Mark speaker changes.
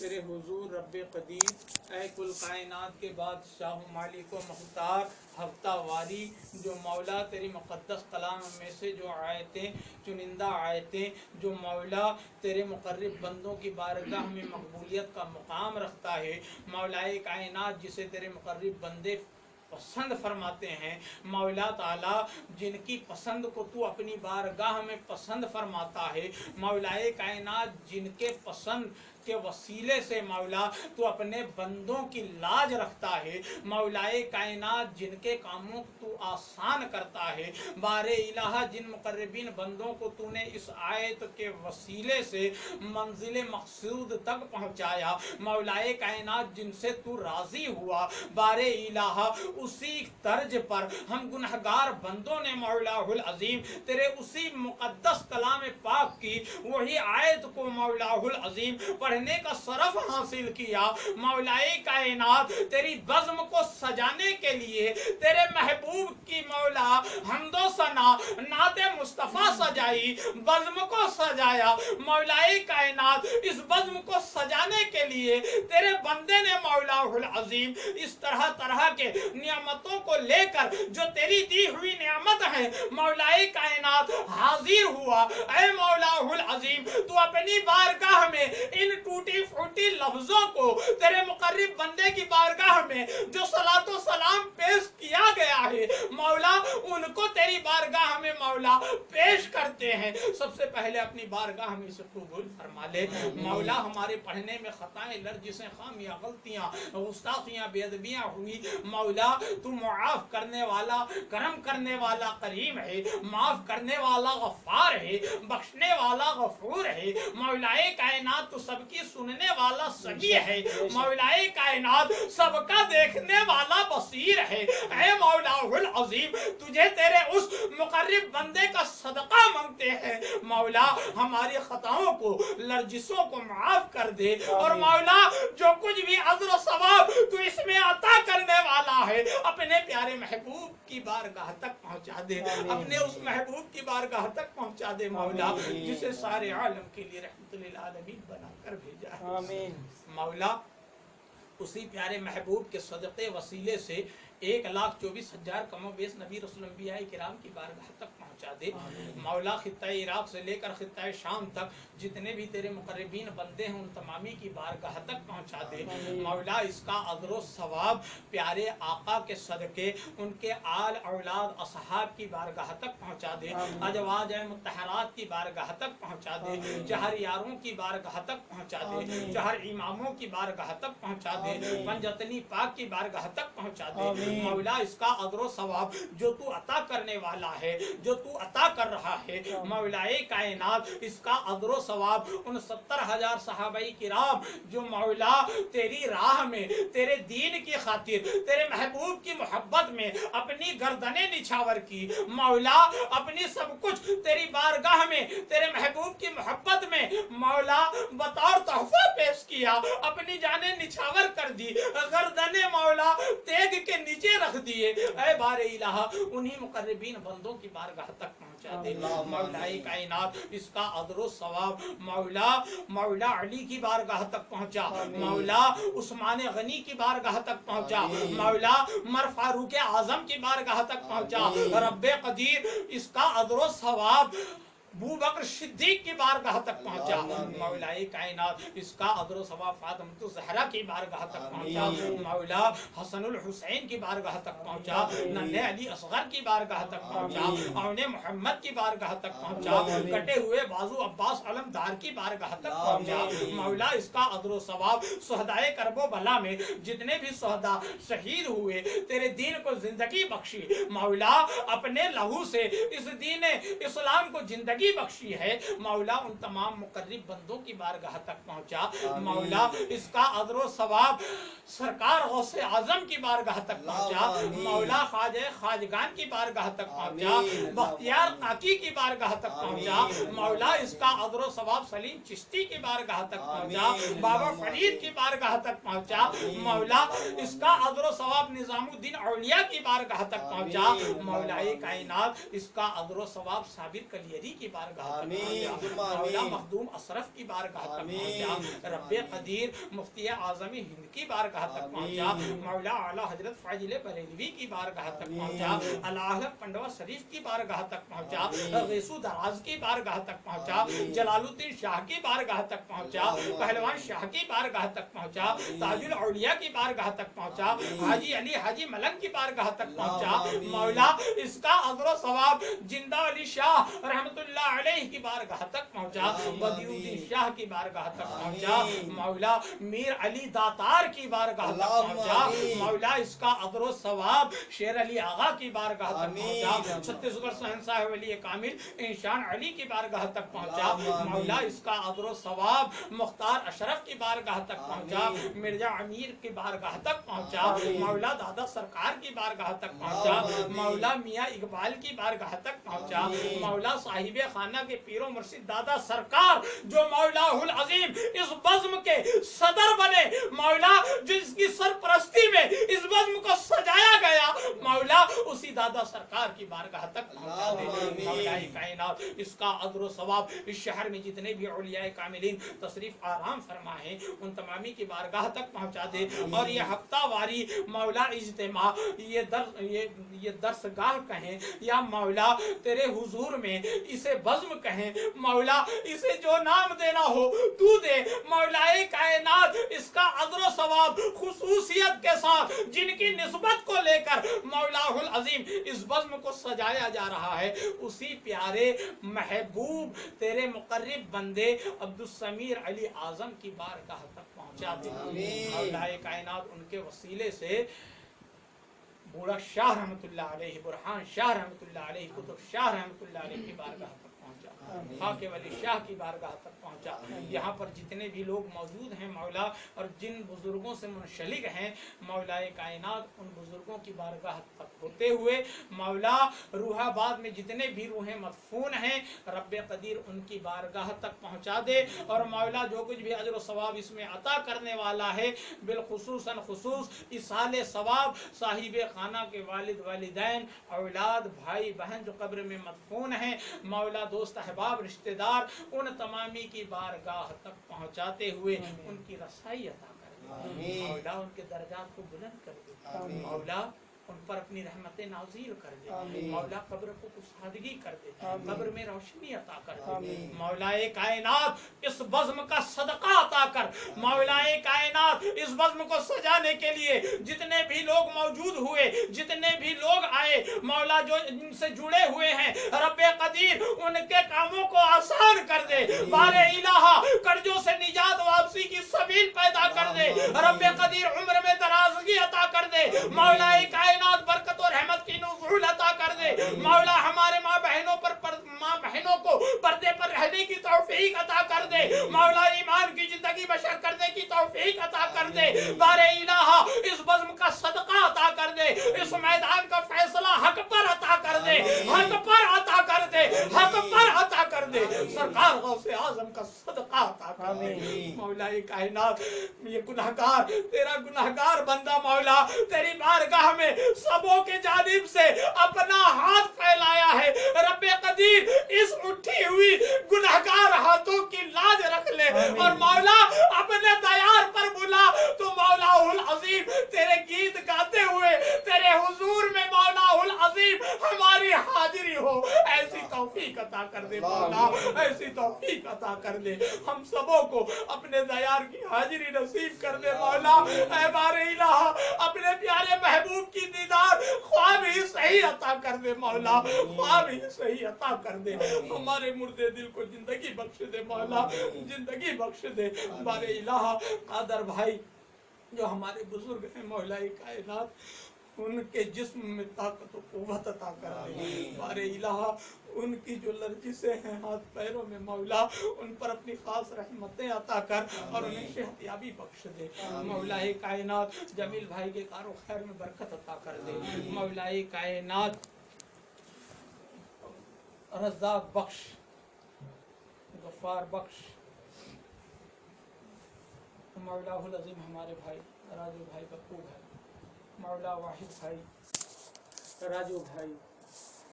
Speaker 1: تیرے حضور رب قدیر، اے کل کائنات کے بادشاہ مالک و مختار ہفتہ واری، جو مولا تیری مقدس کلام میں سے جو آیتیں چنندہ آیتیں جو مولا تیرے مقرب بندوں کی بارگاہ میں مقبولیت کا مقام رکھتا ہے، مولائے کائنات جسے تیرے مقرب بندے پسند فرماتے ہیں، مولا تعالیٰ جن کی پسند کو تو اپنی بارگاہ میں پسند فرماتا ہے، مولائے کائنات جن کے پسند کے وسیلے سے مولا تو اپنے بندوں کی لاج رکھتا ہے، مولائے کائنات جن کے کاموں کو تو آسان کرتا ہے، بار الہ جن مقربین بندوں کو تو نے اس آیت کے وسیلے سے منزل مقصود تک پہنچایا، مولائے کائنات جن سے تو راضی ہوا، بار الہ اسی طرز پر ہم گنہگار بندوں نے مولا العظیم تیرے اسی مقدس کلام پاک کی وہی آیت کو مولا العظیم پڑھنے کا شرف حاصل کیا، مولائے کائنات تیری بزم کو سجانے کے لیے تیرے محبوب کی مولا حمد و ثنا نعت مصطفیٰ سجائی، بزم کو سجایا، مولائے کائنات اس بزم کو سجانے کے لیے تیرے بندے نے مولا العظیم اس طرح طرح کے نعمتوں کو لے کر جو تیری دی ہوئی نعمت ہے مولائے کائنات حاضر ہوا، اے مولا العظیم تو اپنی بارگاہ میں ان ٹوٹی پھوٹی لفظوں کو تیرے مقرب بندے کی بارگاہ میں جو صلاۃ و سلام پیش کیا گیا ہے مولا ان کو تیری بارگاہ میں مولا پیش کرتے ہیں، سب سے پہلے اپنی بارگاہ میں اسے قبول فرما لے مولا، ہمارے پڑھنے میں خطائیں لرزشیں خامیاں غلطیاں گستاخیاں بے ادبیاں ہوئی مولا تو معاف کرنے والا کرم کرنے والا کریم ہے، معاف کرنے والا غفار ہے، بخشنے والا غفور ہے، مولائے کائنات تو سب کی سننے والا سمیع ہے، مولائے کائنات سب کا دیکھنے والا بصیر ہے، اے مولا العظیم تجھے تیرے اس مقرب بندے کا صدقہ مانگتے ہیں مولا، ہماری خطاؤں کو لرزشوں کو معاف کر دے، اور مولا جو کچھ بھی اجر و ثواب تو اس میں عطا کرنے والا ہے اپنے پیارے محبوب کی بارگاہ تک پہنچا دے، اپنے اس محبوب کی بارگاہ تک پہنچا دے مولا جسے سارے عالم کے لیے رحمت للعالمین بنا کر بھیجا ہے مولا، اسی پیارے محبوب کے صدقے وسیلے سے 1,24,000 کم و بیش نبی رسول انبیاء کرام کی بارگاہ تک پہنچا دے مولا، خطہ عراق سے لے کر خطہ شام تک جتنے بھی تیرے مقربین بندے ہیں ان تمامی کی بارگاہ تک پہنچا دے مولا، اس کا اجر و ثواب پیارے آقا کے صدقے ان کے آل اولاد اصحاب کی بارگاہ تک پہنچا دے، ازواج مطہرات کی بارگاہ تک پہنچا دے، چہر یاروں کی بارگاہ تک پہنچا دے، چہر اماموں کی بارگاہ تک پہنچا دے، پنجتنی پاک کی بارگاہ تک پہنچا دے مولا، اس کا اجر و ثواب جو تو عطا کرنے والا ہے جو تو عطا کر رہا ہے مولائے کائنات اس کا اجر و ثواب ان 70,000 صحابہ کرام جو مولا تیری راہ میں تیرے دین کی خاطر تیرے محبوب کی محبت میں اپنی گردنیں نچھاور کی مولا، اپنی سب کچھ تیری بارگاہ میں تیرے محبوب کی محبت میں مولا بطور تحفہ پیش کیا، اپنی جانیں نچھاور کر دی، گردنیں مولا تیگ کے نیچے رکھ دیے، اے بار الہ انہی مقربین بندوں کی بارگاہ تک پہنچا دے مولائے کائنات اس کا اجر و ثواب مولا علی کی بارگاہ تک پہنچا، مولا عثمان غنی کی بارگاہ تک پہنچا، مولا عمر فاروق اعظم کی بارگاہ تک پہنچا، رب قدیر اس کا اجر و ثواب ابو بکر صدیق کی بارگاہ تک پہنچا مولائے کائنات اس کا اجر و ثواب فاطمہ الزہرا کی بارگاہ تک پہنچا مولا، حسن الحسین کی بارگاہ تک پہنچا، ننھے علی اصغر کی بارگاہ تک پہنچا، اون محمد کی بارگاہ تک پہنچا، کٹے ہوئے بازو عباس علمدار کی بارگاہ تک پہنچا مولا، اس کا اجر و ثواب شہدائے کرب و بلا میں جتنے بھی شہداء شہید ہوئے تیرے دین کو زندگی بخشی مولا، اپنے لہو سے اس دین اسلام کو زندگی بخشی ہے مولا، ان تمام مقرب بندوں کی بارگاہ تک پہنچا مولا، اس کا اجر و ثواب سرکار غوث اعظم کی بارگاہ تک پہنچا مولا، خواجہ خواجگان کی بارگاہ تک پہنچا، بختیار کاکی کی بارگاہ تک پہنچا مولا، اس کا اجر و ثواب سلیم چشتی کی بارگاہ تک پہنچا، بابا فرید کی بارگاہ تک پہنچا مولا، اس کا اجر و ثواب نظام الدین اولیاء کی بارگاہ تک پہنچا مولا کائنات، اس کا اجر و ثواب صابر کلیری کی बारगाह तक पहुंचा, मौला मखदूम अशरफ की बारगाह तक पहुंचा, रब्बे कदीर मुफ्ती आज़मी हिंद की बारगाह तक पहुंचा, मौला आला हजरत फाजिल बरेलवी की बारगाह तक पहुंचा, अल्लाह पंडवा शरीफ की बारगाह तक पहुंचा, गैसू दराज की बारगाह तक पहुंचा, जलालुद्दीन शाह की बारगाह तक पहुंचा, पहलवान शाह की बारगाह तक पहुंचा, ताजुल औलिया की बारगाह तक पहुंचा, हाजी अली हाजी मलंग की बारगाह तक पहुंचा, मौला इसका अजर सवाब जिंदा अली शाह रहमतुल्लाह अलैहि की बारगाह तक पहुंचा, बदियुद्दीन शाह की बारगाह तक पहुंचा, मौला मीर अली दातार की बारगाह तक पहुंचा, मौला इसका अजर सवाब शेर अली आगा की बारगाह तक पहुंचा, छत्तीसगढ़ शहंशाह वली कामिल इंशान अली की बारगाह तक पहुंचा, मौला इसका अजर सवाब मुख्तार अशरफ की बारगाह तक पहुंचा, मिर्जा अमीर की बारगाह तक पहुंचा, मौला दादा सरकार की बारगाह तक पहुंचा, मौला मियाँ इकबाल की बारगाह तक पहुंचा, मौला साहिब खाना के पीरो मुर्शिद दादा सरकार जो मौलाहुल अजीम इस बज़्म के सदर बने, मौला जिसकी सरपरस्ती में इस बज़्म को सजाया गया, मौला उसी दादा सरकार की बारगाह तक पहुंचा दे। मौला कायनात इसका अजर सवाब इस शहर में जितने भी औलिया कामिलीन तशरीफ आराम फरमा है उन तमामी की बारगाह तक पहुंचा दे। और ये हफ्तावारी मौला इज्तिमा ये दर्सगाह कहें या मौला तेरे हुजूर में इसे बज़्म कहें, मौला इसे जो नाम देना हो तू दे, मौलाए कायनात इसका अजर सवाब खुसूसियत के साथ जिनकी निस्बत को लेकर मौलाहुल अजीम इस बज़्म को सजाया जा रहा है उसी प्यारे महबूब तेरे मुकर्रब बंदे अब्दुल समीर अली आज़म की बारगाह तक पहुंचा दे। मौलाए कायनात उनके वसीले से बूढ़ा शाह रहमतुल्लाह अलैहि, बुरहान शाह रहमतुल्लाह अलैहि, कुतुब शाह रहमतुल्लाह अलैहि की बारगाह तक पहुंचा, खाके वली शाह की बारगाह तक पहुंचा। यहाँ पर जितने भी लोग मौजूद हैं मौला और जिन बुजुर्गों से मुंसलिक हैं मौलाए कायनात उन बुजुर्गों की बारगाह तक होते हुए मौला रूहाबाद में जितने भी रूहें मदफून हैं रब्बे कदीर उनकी बारगाह तक पहुंचा दे। और मौला जो कुछ भी अजर सवाब इसमें अता करने वाला है बिलखुसूसन खुसूस इसाले सवाब साहिब खाना के वालिद वालिदैन औलाद भाई बहन जो कब्र में मदफून हैं मौला दोस्त अहबाब रिश्तेदार उन तमामी की बारगाह तक पहुंचाते हुए उनकी रसाई अता कर दे। मौला उनके दर्जात को बुलंद कर दे, मौला उन पर अपनी रहमतें नाज़िल कर दे, मौला कब्र को कुशादगी कर दे, कब्र में रोशनी अता कर दे। मौलाए कायनात इस बज़्म का सदका अता कर, मौलाए कायनात इस बज़्म को सजाने के लिए जितने भी लोग मौजूद हुए जितने भी लोग आए मौला जो इनसे जुड़े हुए हैं रब्बे कदीर उनके कामों को आसान कर दे, बारे इलाहा कर्जों से निजात वापसी की सबील पैदा कर दे, रब्बे कदीर उम्र में दराजगी अता कर दे, मौलाए कायनात बरकत और रहमत की नुज़ूल अता कर दे, मौला हमारे माँ बहनों को पर्दे पर रहने की तौफीक अता कर दे, मौला ईमान की जिंदगी बशर करने की तौफीक अता कर दे, बारे इलाहा इस बज़्म का सदका अता कर दे, इस मैदान का फैसला हक पर अता कर दे, हक पर अता कर दे, हक पर अता कर दे, सरकार गौसे आज़म का सदका अता कर दे। मौला कायनात ये गुनहगार तेरा गुनहगार बंदा मौला तेरी बारगाह में सबों के जानिब से अपना हाथ फैलाया है, रब्बे कदीर इस उठी हुई गुनहगार हाथों की लाज रख ले और मौला अपने दयार पर बुला तो मौलाहुल अजीम तेरे गीत गाते हुए तेरे हुजूर में मौलाहुल अजीम हमारी हाजिरी हो, ऐसी तौफीक अता कर दे मौला, ऐसी तौफीक अता कर दे, हम सबों को अपने दयार की हाजिरी नसीब कर दे मौला। ऐ बारे इलाहा अपने प्यारे महबूब की दीदार ख्वाब ही सही अता कर दे मौला, ख्वाब ही सही अता कर दे, हमारे मुर्दे दिल को जिंदगी बख्श दे मौला, जिंदगी बख्श दे। बारे इलाहा कादर भाई जो हमारे बुजुर्ग हैं मौलाए कायनात उनके जिस्म में ताकत और कुव्वत अता कर दे, बारे इलाहा उनकी जो लर्जिशें हैं हाथ पैरों में मौला उन पर अपनी खास रहमतें अता कर और उन्हें सेहतयाबी बख्श दे। मौलाए कायनात जमील भाई के कारो खैर में बरकत अता कर दे, मौलाए कायनात रज़्ज़ाक़ बख्श गफ्फार बख्श मौलाहुल अज़ीम हमारे भाई राजू भाई बक्कू भाई मौला वाहिद भाई राजू भाई